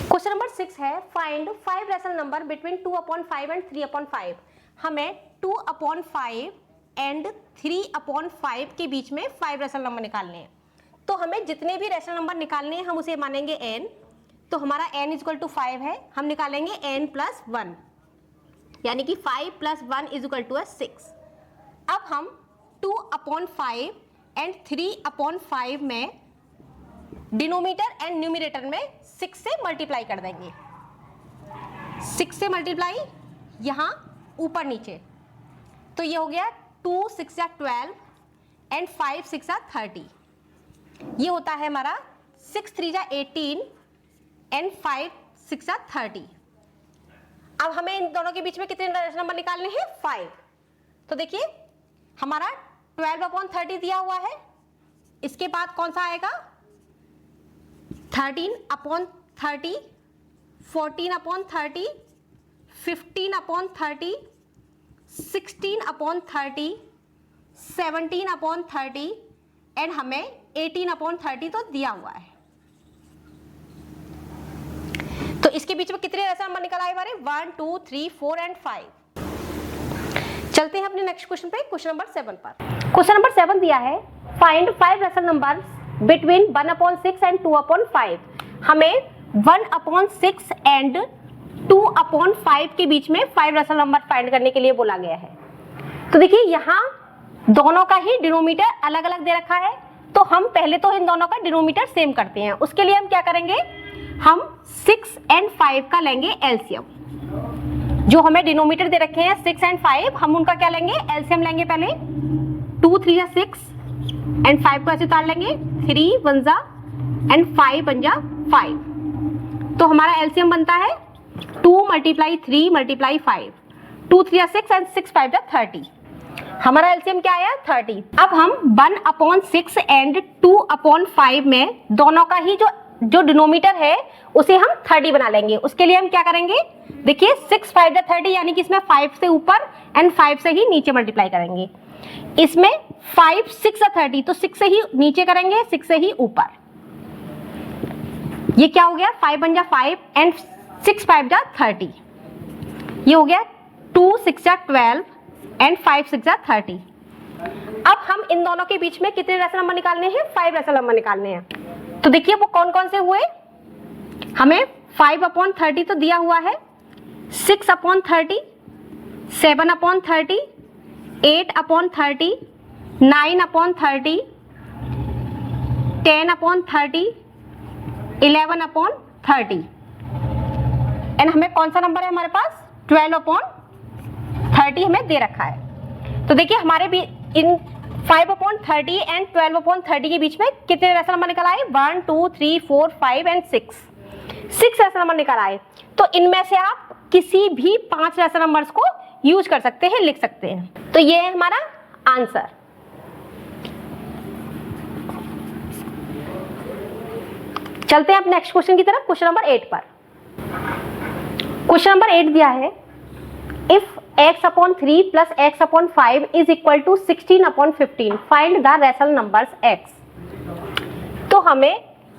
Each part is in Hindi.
क्वेश्चन नंबर 6 है find 5 rational number between 2/5 and 3/5। हमें 2/5 एंड 3/5 के बीच में 5 रैशनल नंबर निकालने हैं। तो हमें जितने भी रैशनल नंबर निकालने हैं हम उसे मानेंगे n। तो हमारा n = 5 है, हम निकालेंगे n + 1 यानी कि 5 + 1 = 6। अब हम 2/5 एंड 3/5 में डिनोमिनेटर एंड न्यूमरेटर में 6 से मल्टीप्लाई कर देंगे। 6 से मल्टीप्लाई यहाँ ऊपर नीचे, तो ये हो गया 2 6 12 एंड 5 6 30। ये होता है हमारा 6 3 18 एंड 5 6 30। अब हमें इन दोनों के बीच में कितने नंबर निकालने हैं? 5। तो देखिए हमारा 12/30 दिया हुआ है, इसके बाद कौन सा आएगा? 13/30, 14/30, 15/30, 16/30, 17/30 एंड हमें 18/30 तो दिया हुआ है। तो इसके बीच में कितने रैशनल नंबर निकल आए हमारे? 1 2 3 4 एंड 5। चलते हैं अपने नेक्स्ट क्वेश्चन पे, क्वेश्चन नंबर 7 पर। क्वेश्चन नंबर 7 दिया है find 5 rational numbers between 1/6 and 2/5। हमें 1/6 एंड 2/5 के बीच में 5 रैशनल नंबर फाइंड करने के लिए बोला गया है। तो देखिए यहाँ दोनों का ही डिनोमिनेटर अलग अलग दे रखा है, तो हम पहले तो इन दोनों का डिनोमिनेटर सेम करते हैं। उसके लिए हम क्या करेंगे? हम 6 एंड 5 का लेंगे एलसीएम। जो हमें डिनोमिनेटर दे रखे हैं 6 एंड 5, हम उनका क्या लेंगे? एलसीएम लेंगे पहले। 2 3 6 एंड 5 को ऐसे उतार लेंगे, 3 1 जा एंड 5 1 जा 5। तो हमारा एलसीएम बनता है 2 × 3 × 5, 2 3 6 एंड 6 5 30। हमारा एलसीएम क्या आया? 30। अब हम 1/6 एंड 2/5 में दोनों का ही जो डिनोमिनेटर है उसे हम 30 बना लेंगे। उसके लिए हम क्या करेंगे? देखिए 6 5 30 यानी कि इसमें 5 से ऊपर एंड 5 से ही नीचे मल्टीप्लाई करेंगे। इसमें 5 6 30, तो 6 से ही नीचे करेंगे, 6 से ही ऊपर। ये क्या हो गया? 5 1 जा 5 एंड 6 5 जा 30। ये हो गया 2 6 जा 12 एंड 5 6 जा 30। अब हम इन दोनों के बीच में कितने रैशनल नंबर निकालने हैं? 5 रैशनल नंबर निकालने हैं। तो देखिए वो कौन कौन से हुए? हमें 5/30 तो दिया हुआ है, 6/30, 7/30, 8/30, 9/30, 10/30, 11/30 एंड हमें कौन सा नंबर है हमारे पास? 12/30 हमें दे रखा है। तो देखिए हमारे भी इन 5/30 एंड 12/30 के बीच में कितने रैशनल नंबर निकल आए? 1 2 3 4 5 एंड 6 रैशनल नंबर निकल आए। तो इनमें से आप किसी भी 5 रैशनल नंबर्स को यूज कर सकते हैं, लिख सकते हैं। तो ये है हमारा आंसर। चलते हैं अब नेक्स्ट क्वेश्चन की तरफ, क्वेश्चन नंबर 8 पर। क्वेश्चन नंबर 8 दिया है if x/3 + x/5 = 16/15 find the rational numbers x। तो हमें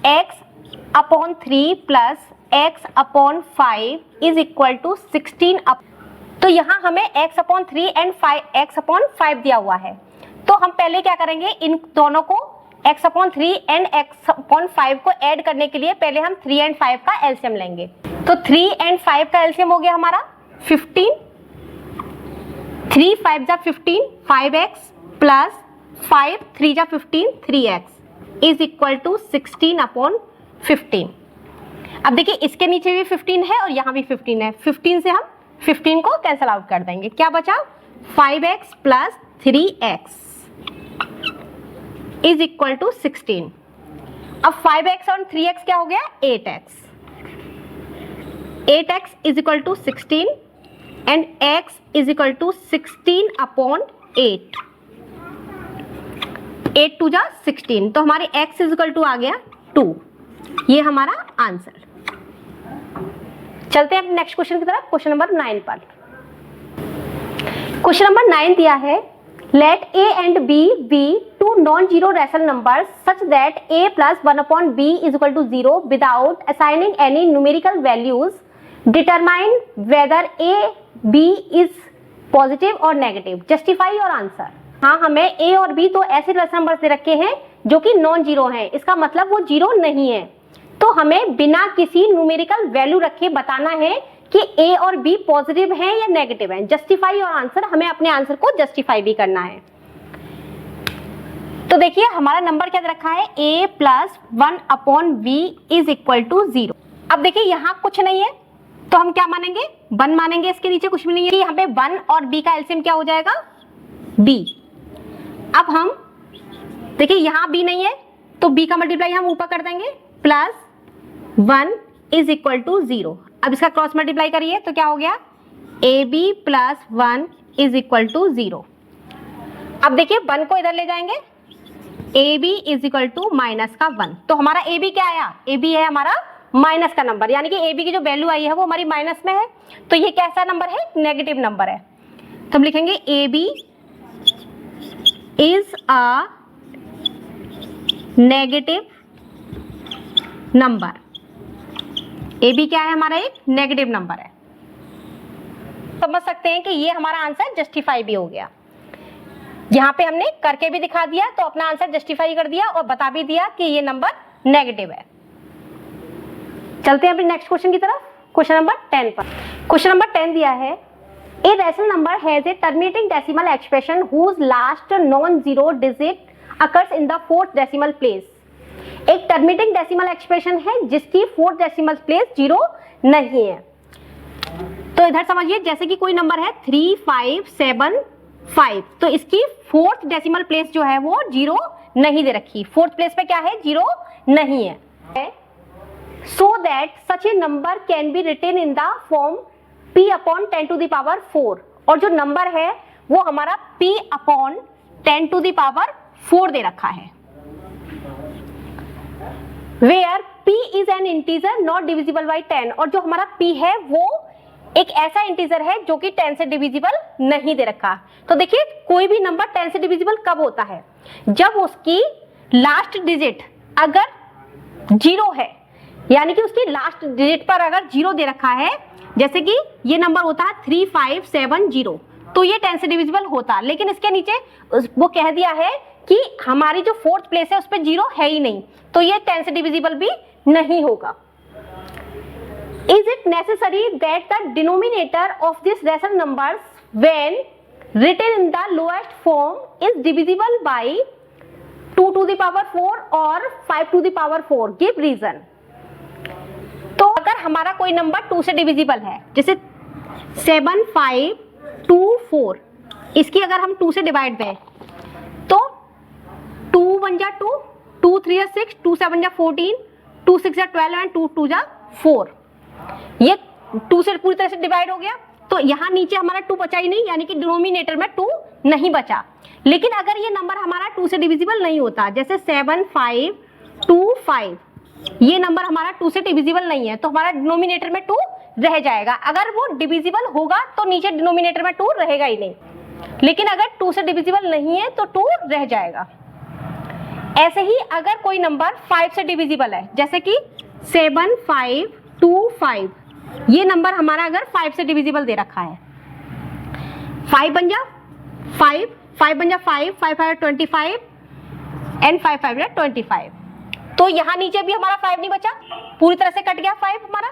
x/3 + x/5 = 16। तो यहाँ हमें x/3 एंड x/5 दिया हुआ है। तो हम पहले क्या करेंगे? इन दोनों को x/3 एंड x/5 को ऐड करने के लिए पहले हम 3 एंड 5 का एलसीएम लेंगे। तो 3 एंड 5 का एलसीएम हो गया हमारा 15। 3 5 जा 15, 5x प्लस 5 3 जा 15, 3x = 16/15। अब देखिए इसके नीचे भी 15 है और यहाँ भी 15 है। 15 से हम 15 को कैंसल आउट कर देंगे। क्या बचा? 5x plus 3x = 16। अब 5x और 3x क्या हो गया? 8x। 8x = 16 and x = 16/8। 8 2 जा 16, तो हमारे x = आ गया 2। ये हमारा आंसर। चलते हैं नेक्स्ट क्वेश्चन की तरफ, क्वेश्चन नंबर 9 पर। क्वेश्चन नंबर 9 दिया है let a and b be 2 two non-zero rational numbers such that a plus 1 upon b is equal to 0 without assigning any numerical values. Determine whether a b is positive or negative. Justify your answer. हाँ, हमें a और b तो ऐसे रेशनल नंबर्स दे रखे हैं जो कि नॉन जीरो हैं, इसका मतलब वो जीरो नहीं है। तो हमें बिना किसी न्यूमेरिकल वैल्यू रखे बताना है कि a और b पॉजिटिव हैं या नेगेटिव हैं। जस्टिफाई योर आंसर, हमें अपने आंसर को जस्टिफाई भी करना है। तो देखिए हमारा नंबर क्या दे रखा है, a plus 1 upon b is equal to 0। अब देखिए यहाँ कुछ नहीं है तो हम क्या मानेंगे, 1 मानेंगे, इसके नीचे कुछ भी नहीं है। यहाँ पे 1 और b का एलसीएम क्या हो जाएगा, b। अब हम देखिए यहाँ b नहीं है तो b का मल्टीप्लाई हम ऊपर कर देंगे, प्लस 1 इज इक्वल टू 0। अब इसका क्रॉस मल्टीप्लाई करिए तो क्या हो गया, ab plus 1 is equal to 0। अब देखिए 1 को इधर ले जाएंगे, ab is equal to minus का 1। तो हमारा ab क्या आया, ab है हमारा माइनस का नंबर, यानी कि ab की जो वैल्यू आई है वो हमारी माइनस में है। तो ये कैसा नंबर है, नेगेटिव नंबर है। तो हम लिखेंगे ab is a negative number. ab क्या है हमारा, एक नेगेटिव नंबर है। समझ सकते हैं कि ये हमारा आंसर जस्टिफाई भी हो गया। यहाँ पे हमने करके भी दिखा दिया तो अपना आंसर जस्टिफाई कर दिया और बता भी दिया कि ये नंबर नेगेटिव है। चलते हैं अपने नेक्स्ट क्वेश्चन की तरफ, क्वेश्चन नंबर 10 पर। क्वेश्चन नंबर 10 दिया है, a rational number has a terminating decimal expression whose last non zero digit occurs in the fourth decimal place. एक टर्मिनेटिंग डेसिमल एक्सप्रेशन है जिसकी फोर्थ डेसिमल प्लेस जीरो नहीं है। तो इधर समझिए जैसे कि कोई नंबर है 3 5 7 5, तो इसकी फोर्थ डेसिमल प्लेस जो है वो जीरो नहीं दे रखी, फोर्थ प्लेस पे क्या है, जीरो नहीं है। So that such a number can be written in the form p upon 10 to the power 4, और जो नंबर है वो हमारा p upon 10 to the power 4 दे रखा है। Where p is an integer not divisible by 10, और जो हमारा p है वो एक ऐसा इंटीजर है जो कि 10 से डिविजिबल नहीं दे रखा। तो देखिए कोई भी नंबर 10 से डिविजिबल कब होता है, जब उसकी लास्ट डिजिट अगर जीरो है, यानी कि उसकी लास्ट डिजिट पर अगर जीरो दे रखा है, जैसे कि ये नंबर होता है 3 5 7 0, तो ये 10 से डिविजिबल होता। लेकिन इसके नीचे वो कह दिया है कि हमारी जो फोर्थ प्लेस है उस पर जीरो है ही नहीं, तो ये 10 से डिविजिबल भी नहीं होगा। Is it necessary that the denominator of these rational numbers when written in the lowest form is divisible by 2 to the power 4 or 5 to the power 4? Give reason. तो अगर हमारा कोई नंबर 2 से डिविजिबल है, जैसे 7 5 2 4, इसकी अगर हम 2 से डिवाइड दें तो 2 1 जा 2, 2 3 जा 6, 2 7 जा 14, 2 6 जा 12 एंड 2 2 जा 4। ये 2 से पूरी तरह से डिवाइड हो गया, तो यहाँ नीचे हमारा 2 बचा ही नहीं, यानी कि डिनोमिनेटर में 2 नहीं बचा। लेकिन अगर ये नंबर हमारा 2 से डिविजिबल नहीं होता, जैसे 7 5 2 5, ये नंबर हमारा 2 से डिविजिबल नहीं है, तो हमारा डिनोमिनेटर में 2 रह जाएगा। अगर वो डिविजिबल होगा तो नीचे डिनोमिनेटर में 2 रहेगा ही नहीं, लेकिन अगर 2 से डिविजिबल नहीं है तो 2 रह जाएगा। ऐसे ही अगर कोई नंबर 5 से डिविजिबल है, जैसे कि 7 5 2 5, ये नंबर हमारा अगर 5 से डिविजिबल दे रखा है, 5 बन जा 5, 5 बन जा 5, 5 5 25 एंड 5 5 25, तो यहाँ नीचे भी हमारा 5 नहीं बचा, पूरी तरह से कट गया 5 हमारा।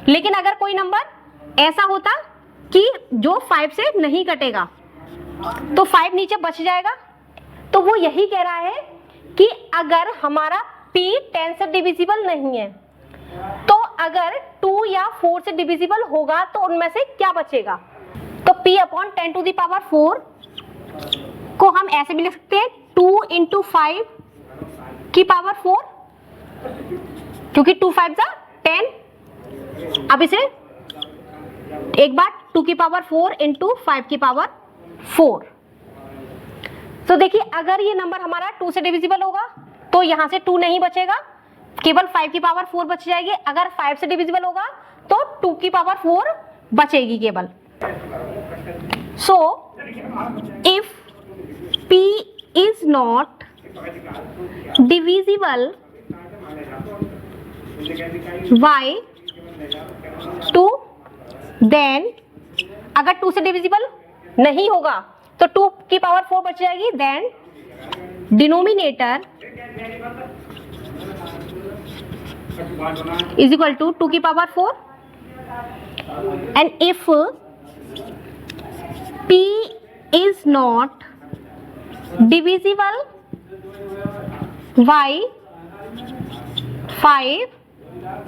लेकिन अगर कोई नंबर ऐसा होता कि जो 5 से नहीं कटेगा, तो 5 नीचे बच जाएगा। तो वो यही कह रहा है कि अगर हमारा p 10 से डिविजिबल नहीं है, तो अगर 2 या 4 से डिविजिबल होगा तो उनमें से क्या बचेगा। तो p upon 10 to the power 4 को हम ऐसे भी लिख सकते हैं 2 इंटू 5 की पावर 4, क्योंकि 2 5 जा 10। अब इसे एक बार 2 की पावर 4 इंटू 5 की पावर 4। तो देखिए अगर ये नंबर हमारा 2 से डिविजिबल होगा तो यहाँ से 2 नहीं बचेगा, केवल 5 की पावर 4 बच जाएगी। अगर 5 से डिविजिबल होगा तो 2 की पावर 4 बचेगी केवल। So if p is not divisible by 2, then अगर 2 से डिविजिबल नहीं होगा तो 2 की पावर 4 बच जाएगी, then denominator is equal to 2 की power 4 and if p is not divisible by 5,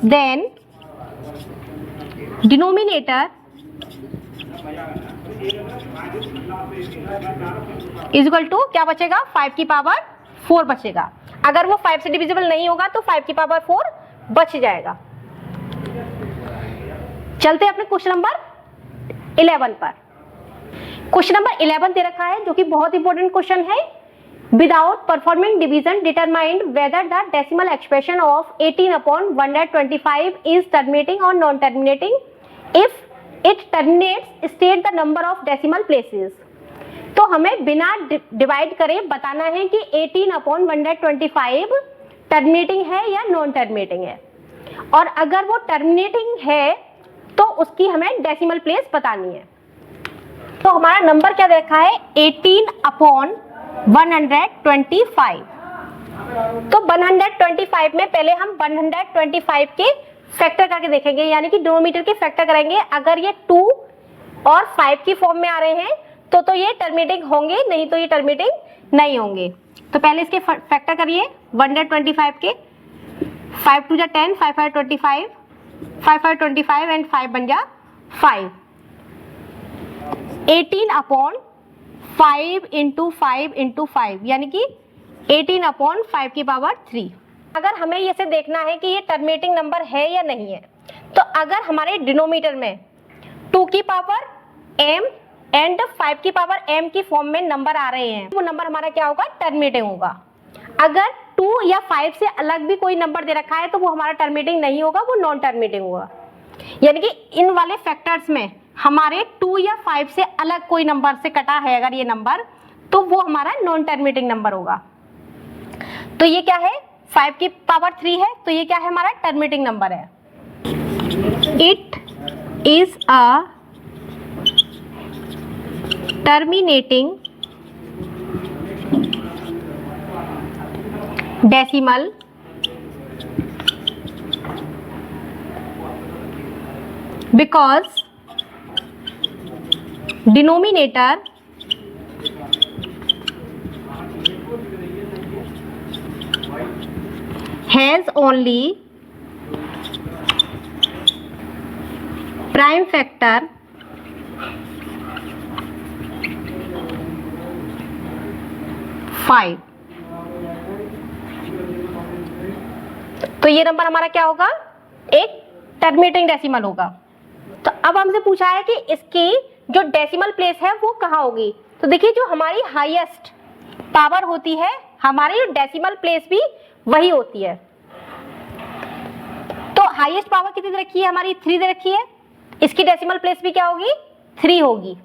then denominator is equal to क्या बचेगा, 5 की पावर 4 बचेगा। अगर वो 5 से डिविजिबल नहीं होगा तो 5 की पावर 4 बच जाएगा। चलते हैं अपने क्वेश्चन नंबर 11 पर। क्वेश्चन नंबर 11 दे रखा है जो कि बहुत इंपॉर्टेंट क्वेश्चन है। Without performing division determined whether the decimal expression of 18/125 is terminating और non terminating. If it terminates state the number of decimal places. तो हमें बिना डिवाइड करे बताना है कि 18/125 टर्मिनेटिंग है या नॉन टर्मिनेटिंग है, और अगर वो टर्मिनेटिंग है तो उसकी हमें डेसिमल प्लेस बतानी है। तो हमारा नंबर क्या देखा है, 18/125। तो 125 में पहले हम 125 के फैक्टर करके देखेंगे, यानी कि डिनोमिनेटर के फैक्टर करेंगे। अगर ये 2 और 5 की फॉर्म में आ रहे हैं तो ये टर्मिनेटिंग होंगे, नहीं तो ये टर्मिनेटिंग नहीं होंगे। तो पहले इसके फैक्टर करिए 125 के। 5 2 जा 10, 5 5 25, 5 5 25 एंड 5 बन जा 5। 18/5 इंटू 5 इंटू 5 यानी कि 18/5 की पावर 3। अगर हमें ये से देखना है कि ये टर्मिनेटिंग नंबर है या नहीं है, तो अगर हमारे डिनोमिनेटर में 2 की पावर m एंड 5 की पावर m की फॉर्म में नंबर आ रहे हैं, वो नंबर हमारा क्या होगा, टर्मिनेटिंग होगा। अगर 2 या 5 से अलग भी कोई नंबर दे रखा है तो वो हमारा टर्मिनेटिंग नहीं होगा, वो नॉन टर्मिनेटिंग होगा। यानी कि इन वाले फैक्टर्स में हमारे 2 या 5 से अलग कोई नंबर से कटा है अगर ये नंबर, तो वो हमारा नॉन टर्मिनेटिंग नंबर होगा। तो ये क्या है, 5 की पावर 3 है, तो ये क्या है, हमारा टर्मिनेटिंग नंबर है। It is a terminating decimal because denominator has only prime factor five. तो ये नंबर हमारा क्या होगा, एक टर्मिनेटिंग डेसिमल होगा। तो अब हमसे पूछा है कि इसकी जो डेसिमल प्लेस है वो कहाँ होगी। तो देखिए जो हमारी हाईएस्ट पावर होती है, हमारी डेसिमल प्लेस भी वही होती है। तो हाईएस्ट पावर कितनी दे रखी है, हमारी 3 दे रखी है, इसकी डेसिमल प्लेस भी क्या होगी, 3 होगी।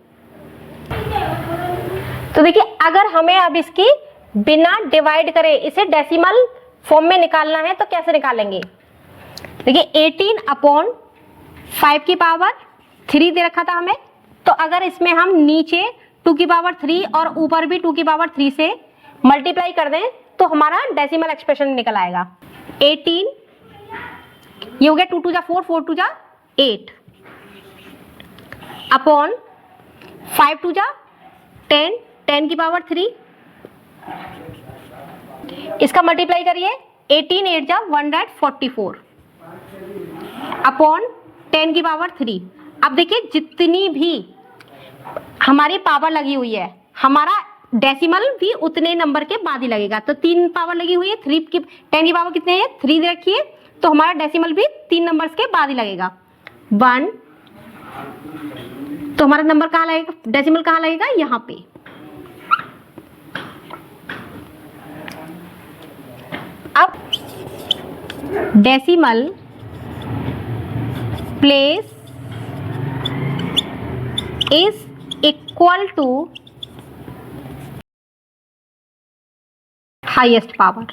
तो देखिए अगर हमें अब इसकी बिना डिवाइड करे इसे डेसिमल फॉर्म में निकालना है तो कैसे निकालेंगे। देखिए 18/5 की पावर 3 दे रखा था हमें, तो अगर इसमें हम नीचे 2 की पावर 3 और ऊपर भी 2 की पावर 3 से मल्टीप्लाई कर दें तो हमारा डेसिमल एक्सप्रेशन निकल आएगा। 18 ये हो गया 2 2 जा 4, 4 2 जा 8 अपॉन 5 2 जा 10, 10 की पावर 3, इसका मल्टीप्लाई करिए 18 8 जा 144 अपॉन 10 की पावर 3। अब देखिए जितनी भी हमारी पावर लगी हुई है, हमारा डेसिमल भी उतने नंबर के बाद ही लगेगा। तो 3 पावर लगी हुई है, 3 की 10 की पावर कितने है, 3 दे रखी है, तो हमारा डेसिमल भी 3 नंबर्स के बाद ही लगेगा 1। तो हमारा नंबर कहाँ लगेगा, डेसिमल कहाँ लगेगा, यहाँ पे। अब decimal place is equal to highest power.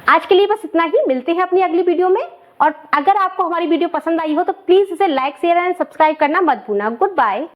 आज के लिए बस इतना ही, मिलते हैं अपनी अगली वीडियो में। और अगर आपको हमारी वीडियो पसंद आई हो तो प्लीज इसे लाइक, शेयर एंड सब्सक्राइब करना मत भूलना। Good bye.